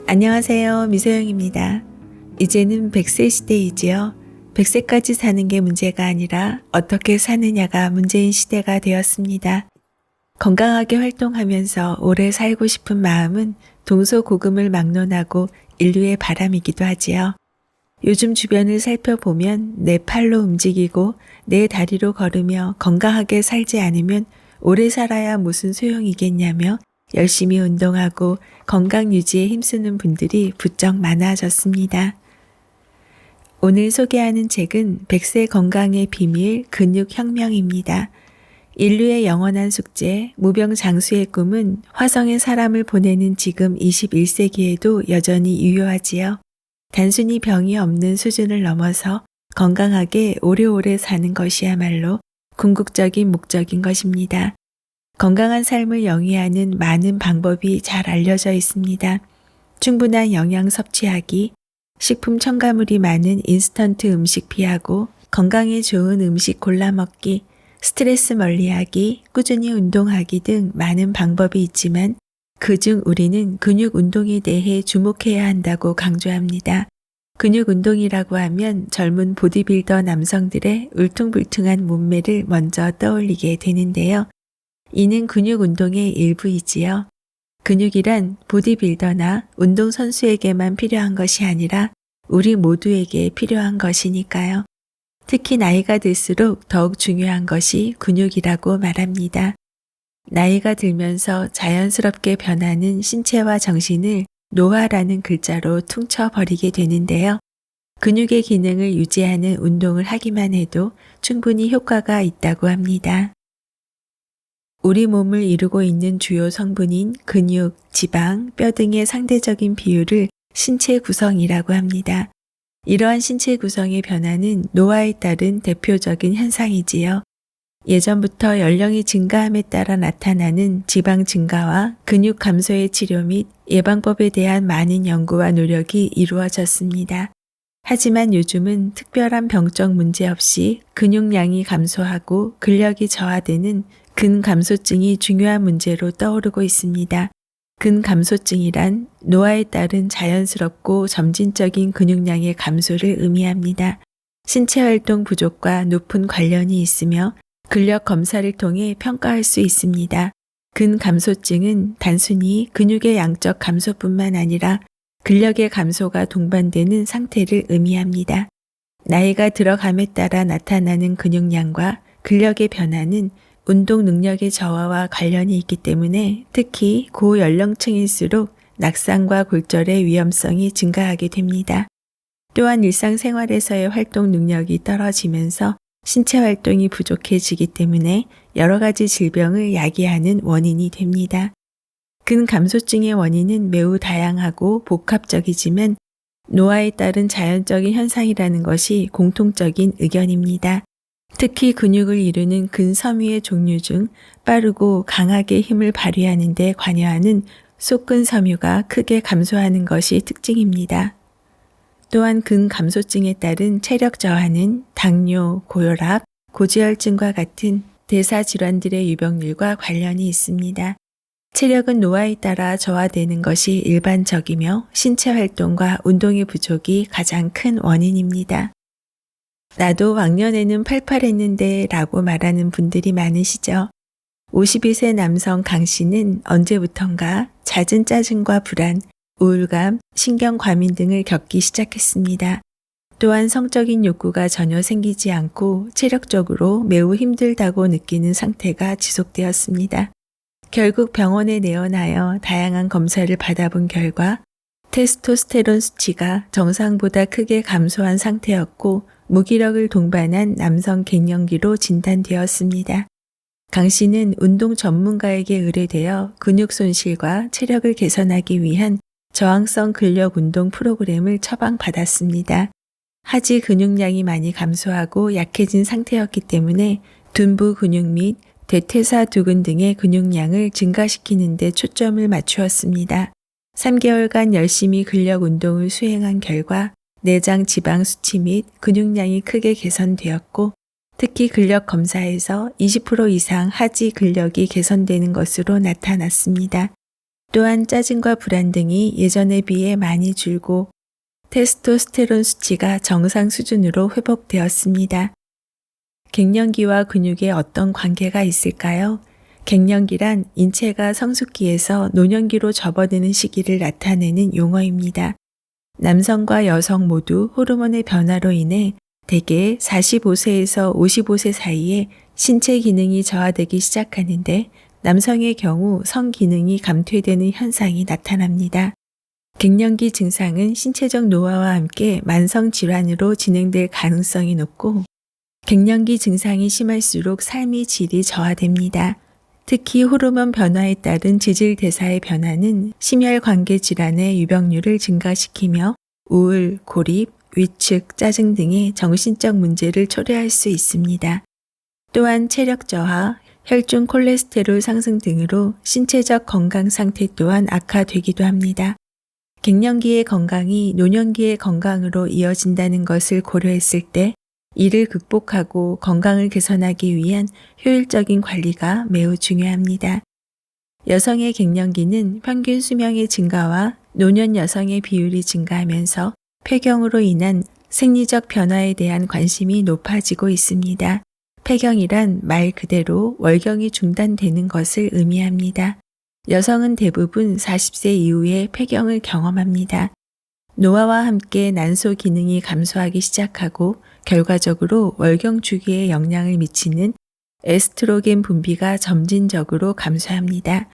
안녕하세요. 미소영입니다. 이제는 100세 시대이지요. 100세까지 사는 게 문제가 아니라 어떻게 사느냐가 문제인 시대가 되었습니다. 건강하게 활동하면서 오래 살고 싶은 마음은 동서고금을 막론하고 인류의 바람이기도 하지요. 요즘 주변을 살펴보면 내 팔로 움직이고 내 다리로 걸으며 건강하게 살지 않으면 오래 살아야 무슨 소용이겠냐며 열심히 운동하고 건강 유지에 힘쓰는 분들이 부쩍 많아졌습니다. 오늘 소개하는 책은 100세 건강의 비밀 근육혁명입니다. 인류의 영원한 숙제, 무병장수의 꿈은 화성에 사람을 보내는 지금 21세기에도 여전히 유효하지요. 단순히 병이 없는 수준을 넘어서 건강하게 오래오래 사는 것이야말로 궁극적인 목적인 것입니다. 건강한 삶을 영위하는 많은 방법이 잘 알려져 있습니다. 충분한 영양 섭취하기, 식품 첨가물이 많은 인스턴트 음식 피하고 건강에 좋은 음식 골라 먹기, 스트레스 멀리하기, 꾸준히 운동하기 등 많은 방법이 있지만 그중 우리는 근육 운동에 대해 주목해야 한다고 강조합니다. 근육 운동이라고 하면 젊은 보디빌더 남성들의 울퉁불퉁한 몸매를 먼저 떠올리게 되는데요. 이는 근육 운동의 일부이지요. 근육이란 보디빌더나 운동선수에게만 필요한 것이 아니라 우리 모두에게 필요한 것이니까요. 특히 나이가 들수록 더욱 중요한 것이 근육이라고 말합니다. 나이가 들면서 자연스럽게 변하는 신체와 정신을 노화라는 글자로 퉁쳐버리게 되는데요. 근육의 기능을 유지하는 운동을 하기만 해도 충분히 효과가 있다고 합니다. 우리 몸을 이루고 있는 주요 성분인 근육, 지방, 뼈 등의 상대적인 비율을 신체 구성이라고 합니다. 이러한 신체 구성의 변화는 노화에 따른 대표적인 현상이지요. 예전부터 연령이 증가함에 따라 나타나는 지방 증가와 근육 감소의 치료 및 예방법에 대한 많은 연구와 노력이 이루어졌습니다. 하지만 요즘은 특별한 병적 문제 없이 근육량이 감소하고 근력이 저하되는 근감소증이 중요한 문제로 떠오르고 있습니다. 근감소증이란 노화에 따른 자연스럽고 점진적인 근육량의 감소를 의미합니다. 신체 활동 부족과 높은 관련이 있으며 근력 검사를 통해 평가할 수 있습니다. 근감소증은 단순히 근육의 양적 감소뿐만 아니라 근력의 감소가 동반되는 상태를 의미합니다. 나이가 들어감에 따라 나타나는 근육량과 근력의 변화는 운동 능력의 저하와 관련이 있기 때문에 특히 고연령층일수록 낙상과 골절의 위험성이 증가하게 됩니다. 또한 일상생활에서의 활동 능력이 떨어지면서 신체 활동이 부족해지기 때문에 여러 가지 질병을 야기하는 원인이 됩니다. 근감소증의 원인은 매우 다양하고 복합적이지만 노화에 따른 자연적인 현상이라는 것이 공통적인 의견입니다. 특히 근육을 이루는 근섬유의 종류 중 빠르고 강하게 힘을 발휘하는 데 관여하는 속근섬유가 크게 감소하는 것이 특징입니다. 또한 근감소증에 따른 체력 저하는 당뇨, 고혈압, 고지혈증과 같은 대사질환들의 유병률과 관련이 있습니다. 체력은 노화에 따라 저하되는 것이 일반적이며 신체 활동과 운동의 부족이 가장 큰 원인입니다. 나도 왕년에는 팔팔했는데 라고 말하는 분들이 많으시죠. 52세 남성 강 씨는 언제부턴가 잦은 짜증과 불안, 우울감, 신경과민 등을 겪기 시작했습니다. 또한 성적인 욕구가 전혀 생기지 않고 체력적으로 매우 힘들다고 느끼는 상태가 지속되었습니다. 결국 병원에 내원하여 다양한 검사를 받아본 결과 테스토스테론 수치가 정상보다 크게 감소한 상태였고 무기력을 동반한 남성 갱년기로 진단되었습니다. 강 씨는 운동 전문가에게 의뢰되어 근육 손실과 체력을 개선하기 위한 저항성 근력 운동 프로그램을 처방받았습니다. 하지 근육량이 많이 감소하고 약해진 상태였기 때문에 둔부 근육 및 대퇴사 두근 등의 근육량을 증가시키는 데 초점을 맞추었습니다. 3개월간 열심히 근력 운동을 수행한 결과 내장 지방 수치 및 근육량이 크게 개선되었고 특히 근력 검사에서 20% 이상 하지 근력이 개선되는 것으로 나타났습니다. 또한 짜증과 불안 등이 예전에 비해 많이 줄고 테스토스테론 수치가 정상 수준으로 회복되었습니다. 갱년기와 근육에 어떤 관계가 있을까요? 갱년기란 인체가 성숙기에서 노년기로 접어드는 시기를 나타내는 용어입니다. 남성과 여성 모두 호르몬의 변화로 인해 대개 45세에서 55세 사이에 신체 기능이 저하되기 시작하는데 남성의 경우 성 기능이 감퇴되는 현상이 나타납니다. 갱년기 증상은 신체적 노화와 함께 만성 질환으로 진행될 가능성이 높고 갱년기 증상이 심할수록 삶의 질이 저하됩니다. 특히 호르몬 변화에 따른 지질 대사의 변화는 심혈관계 질환의 유병률을 증가시키며 우울, 고립, 위축, 짜증 등의 정신적 문제를 초래할 수 있습니다. 또한 체력 저하, 혈중 콜레스테롤 상승 등으로 신체적 건강 상태 또한 악화되기도 합니다. 갱년기의 건강이 노년기의 건강으로 이어진다는 것을 고려했을 때 이를 극복하고 건강을 개선하기 위한 효율적인 관리가 매우 중요합니다. 여성의 갱년기는 평균 수명의 증가와 노년 여성의 비율이 증가하면서 폐경으로 인한 생리적 변화에 대한 관심이 높아지고 있습니다. 폐경이란 말 그대로 월경이 중단되는 것을 의미합니다. 여성은 대부분 40세 이후에 폐경을 경험합니다. 노화와 함께 난소 기능이 감소하기 시작하고 결과적으로 월경 주기에 영향을 미치는 에스트로겐 분비가 점진적으로 감소합니다.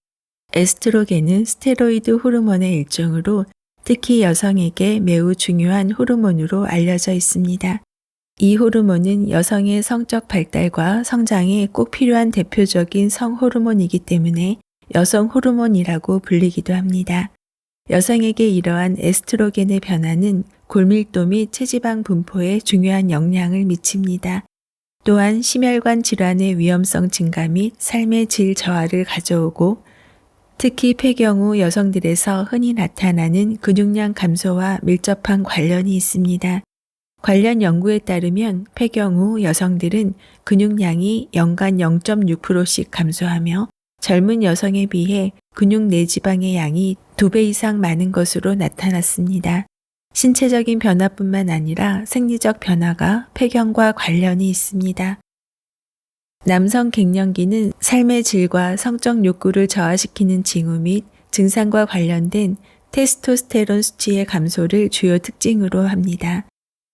에스트로겐은 스테로이드 호르몬의 일종으로 특히 여성에게 매우 중요한 호르몬으로 알려져 있습니다. 이 호르몬은 여성의 성적 발달과 성장에 꼭 필요한 대표적인 성호르몬이기 때문에 여성 호르몬이라고 불리기도 합니다. 여성에게 이러한 에스트로겐의 변화는 골밀도 및 체지방 분포에 중요한 영향을 미칩니다. 또한 심혈관 질환의 위험성 증가 및 삶의 질 저하를 가져오고 특히 폐경 후 여성들에서 흔히 나타나는 근육량 감소와 밀접한 관련이 있습니다. 관련 연구에 따르면 폐경 후 여성들은 근육량이 연간 0.6%씩 감소하며 젊은 여성에 비해 근육 내지방의 양이 2배 이상 많은 것으로 나타났습니다. 신체적인 변화뿐만 아니라 생리적 변화가 폐경과 관련이 있습니다. 남성 갱년기는 삶의 질과 성적 욕구를 저하시키는 징후 및 증상과 관련된 테스토스테론 수치의 감소를 주요 특징으로 합니다.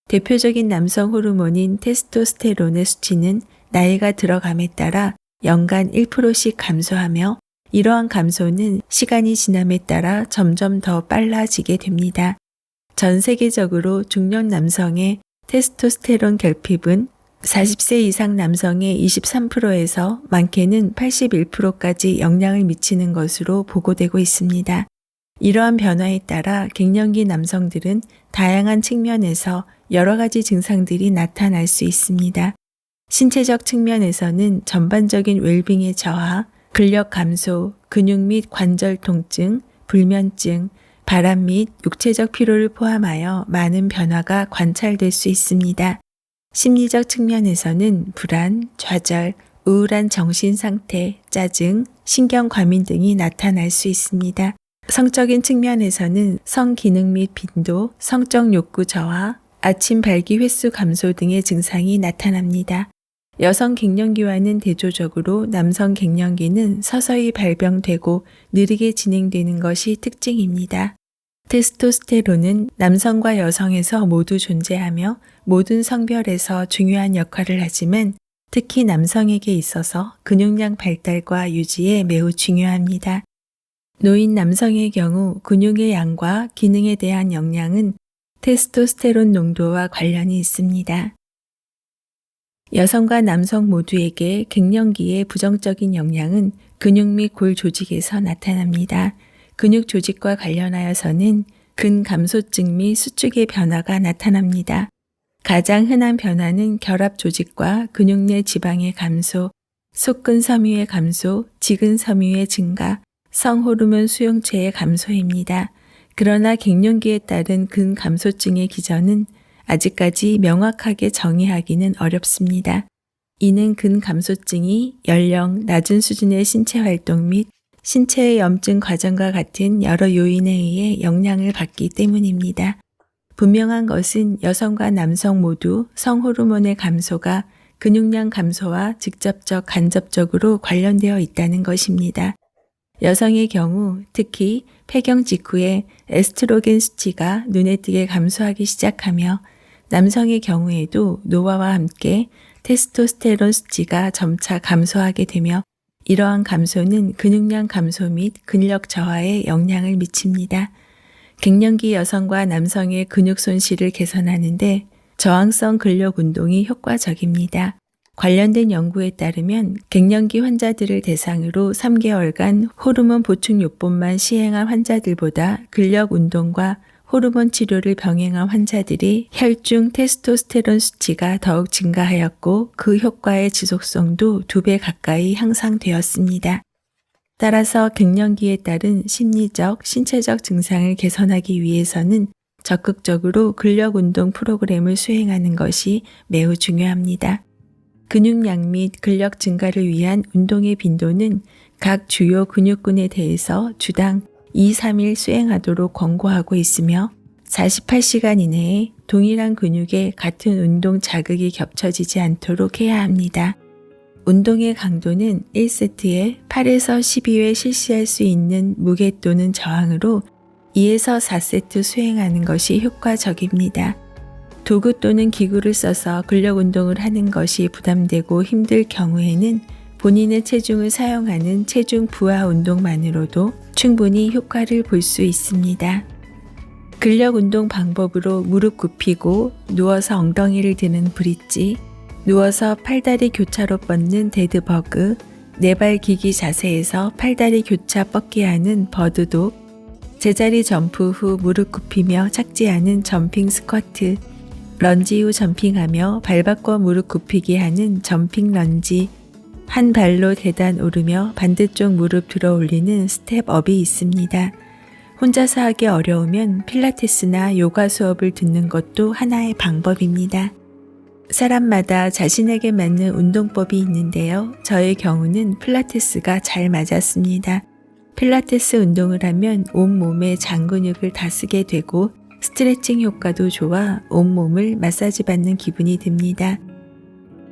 대표적인 남성 호르몬인 테스토스테론의 수치는 나이가 들어감에 따라 연간 1%씩 감소하며 이러한 감소는 시간이 지남에 따라 점점 더 빨라지게 됩니다. 전 세계적으로 중년 남성의 테스토스테론 결핍은 40세 이상 남성의 23%에서 많게는 81%까지 영향을 미치는 것으로 보고되고 있습니다. 이러한 변화에 따라 갱년기 남성들은 다양한 측면에서 여러 가지 증상들이 나타날 수 있습니다. 신체적 측면에서는 전반적인 웰빙의 저하, 근력 감소, 근육 및 관절 통증, 불면증, 바람 및 육체적 피로를 포함하여 많은 변화가 관찰될 수 있습니다. 심리적 측면에서는 불안, 좌절, 우울한 정신 상태, 짜증, 신경 과민 등이 나타날 수 있습니다. 성적인 측면에서는 성 기능 및 빈도, 성적 욕구 저하, 아침 발기 횟수 감소 등의 증상이 나타납니다. 여성 갱년기와는 대조적으로 남성 갱년기는 서서히 발병되고 느리게 진행되는 것이 특징입니다. 테스토스테론은 남성과 여성에서 모두 존재하며 모든 성별에서 중요한 역할을 하지만 특히 남성에게 있어서 근육량 발달과 유지에 매우 중요합니다. 노인 남성의 경우 근육의 양과 기능에 대한 영향은 테스토스테론 농도와 관련이 있습니다. 여성과 남성 모두에게 갱년기의 부정적인 영향은 근육 및 골 조직에서 나타납니다. 근육 조직과 관련하여서는 근감소증 및 수축의 변화가 나타납니다. 가장 흔한 변화는 결합 조직과 근육 내 지방의 감소, 속근 섬유의 감소, 지근 섬유의 증가, 성호르몬 수용체의 감소입니다. 그러나 갱년기에 따른 근감소증의 기전은 아직까지 명확하게 정의하기는 어렵습니다. 이는 근감소증이 연령, 낮은 수준의 신체 활동 및 신체의 염증 과정과 같은 여러 요인에 의해 영향을 받기 때문입니다. 분명한 것은 여성과 남성 모두 성호르몬의 감소가 근육량 감소와 직접적 간접적으로 관련되어 있다는 것입니다. 여성의 경우 특히 폐경 직후에 에스트로겐 수치가 눈에 띄게 감소하기 시작하며 남성의 경우에도 노화와 함께 테스토스테론 수치가 점차 감소하게 되며 이러한 감소는 근육량 감소 및 근력 저하에 영향을 미칩니다. 갱년기 여성과 남성의 근육 손실을 개선하는데 저항성 근력 운동이 효과적입니다. 관련된 연구에 따르면 갱년기 환자들을 대상으로 3개월간 호르몬 보충 요법만 시행한 환자들보다 근력 운동과 호르몬 치료를 병행한 환자들이 혈중 테스토스테론 수치가 더욱 증가하였고 그 효과의 지속성도 2배 가까이 향상되었습니다. 따라서 갱년기에 따른 심리적, 신체적 증상을 개선하기 위해서는 적극적으로 근력 운동 프로그램을 수행하는 것이 매우 중요합니다. 근육량 및 근력 증가를 위한 운동의 빈도는 각 주요 근육군에 대해서 주당 2-3일 수행하도록 권고하고 있으며 48시간 이내에 동일한 근육에 같은 운동 자극이 겹쳐지지 않도록 해야 합니다. 운동의 강도는 1세트에 8에서 12회 실시할 수 있는 무게 또는 저항으로 2에서 4세트 수행하는 것이 효과적입니다. 도구 또는 기구를 써서 근력 운동을 하는 것이 부담되고 힘들 경우에는 본인의 체중을 사용하는 체중 부하 운동만으로도 충분히 효과를 볼 수 있습니다. 근력 운동 방법으로 무릎 굽히고 누워서 엉덩이를 드는 브릿지, 누워서 팔다리 교차로 뻗는 데드버그, 네발 기기 자세에서 팔다리 교차 뻗게 하는 버드독, 제자리 점프 후 무릎 굽히며 착지하는 점핑 스쿼트, 런지 후 점핑하며 발 바꿔 무릎 굽히기 하는 점핑 런지, 한 발로 계단 오르며 반대쪽 무릎 들어 올리는 스텝업이 있습니다. 혼자서 하기 어려우면 필라테스나 요가 수업을 듣는 것도 하나의 방법입니다. 사람마다 자신에게 맞는 운동법이 있는데요. 저의 경우는 필라테스가 잘 맞았습니다. 필라테스 운동을 하면 온몸의 장 근육을 다 쓰게 되고 스트레칭 효과도 좋아 온몸을 마사지 받는 기분이 듭니다.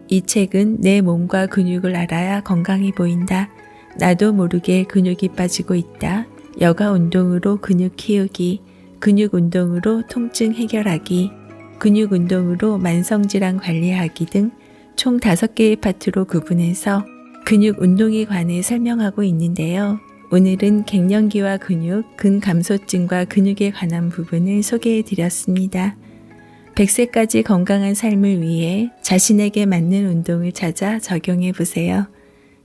이 책은 내 몸과 근육을 알아야 건강해 보인다. 나도 모르게 근육이 빠지고 있다. 여가 운동으로 근육 키우기, 근육 운동으로 통증 해결하기, 근육 운동으로 만성질환 관리하기 등 총 5개의 파트로 구분해서 근육 운동에 관해 설명하고 있는데요. 오늘은 갱년기와 근육, 근감소증과 근육에 관한 부분을 소개해 드렸습니다. 100세까지 건강한 삶을 위해 자신에게 맞는 운동을 찾아 적용해 보세요.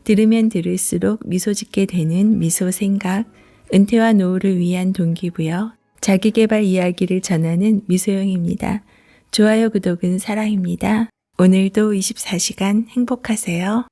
들으면 들을수록 미소 짓게 되는 미소 생각, 은퇴와 노후를 위한 동기부여, 자기계발 이야기를 전하는 미소영입니다. 좋아요, 구독은 사랑입니다. 오늘도 24시간 행복하세요.